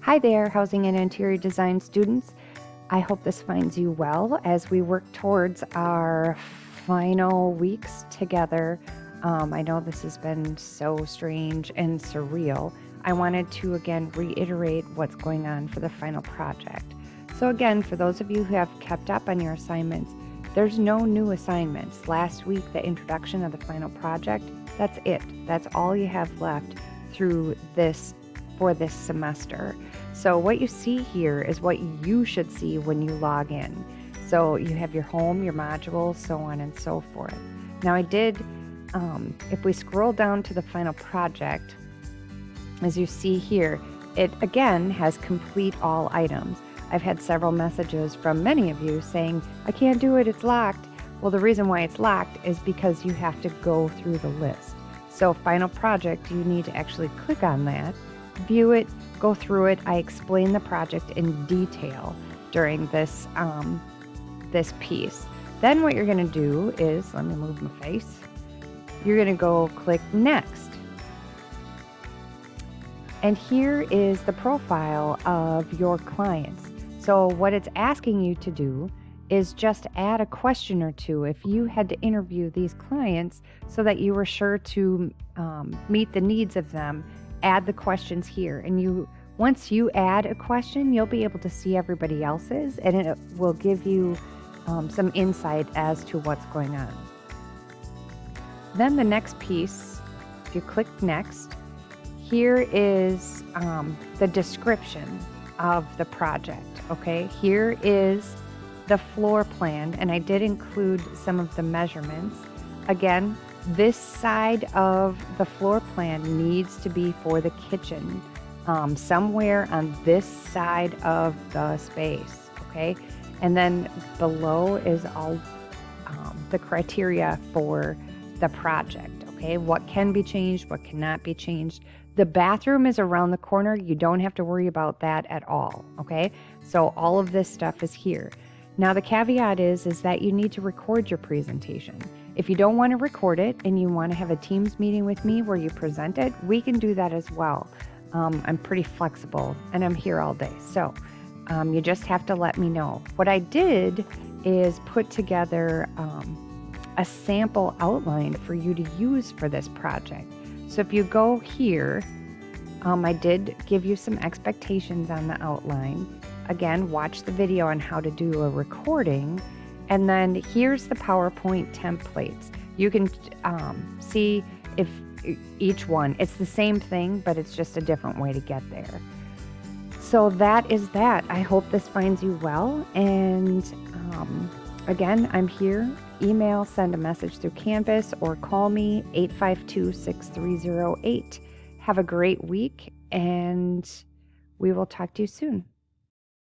Hi there, housing and interior design students. I hope this finds you well as we work towards our final weeks together. I know this has been so strange and surreal. I wanted to again reiterate what's going on for the final project. So again, for those of you who have kept up on your assignments, there's no new assignments. Last week, the introduction of the final project, that's it. That's all you have left through this for this semester. So what you see here is what you should see when you log in. So you have your home, your modules, so on and so forth. Now I did, if we scroll down to the final project, as you see here, it again has complete all items. I've had several messages from many of you saying, I can't do it, it's locked. Well, the reason why it's locked is because you have to go through the list. So final project, you need to actually click on that, view it, go through it. I explain the project in detail during this, this piece. Then what you're gonna do is, let me move my face, you're gonna go click next. And here is the profile of your clients. So what it's asking you to do is just add a question or two if you had to interview these clients so that you were sure to meet the needs of them. Add the questions here, and once you add a question, you'll be able to see everybody else's, and it will give you some insight as to what's going on. Then the next piece, if you click next, here is the description of the project. Okay, here is the floor plan, and I did include some of the measurements. Again, this side of the floor plan needs to be for the kitchen, somewhere on this side of the space, okay? And then below is all the criteria for the project, okay? What can be changed, what cannot be changed. The bathroom is around the corner. You don't have to worry about that at all, okay? So all of this stuff is here. Now the caveat is that you need to record your presentation. If you don't want to record it and you want to have a Teams meeting with me where you present it, we can do that as well. I'm pretty flexible and I'm here all day. So you just have to let me know. What I did is put together a sample outline for you to use for this project. So if you go here, I did give you some expectations on the outline. Again, watch the video on how to do a recording. And then here's the PowerPoint templates. You can see if each one, it's the same thing, but it's just a different way to get there. So that is that. I hope this finds you well. And again, I'm here. Email, send a message through Canvas, or call me 852-6308. Have a great week, and we will talk to you soon.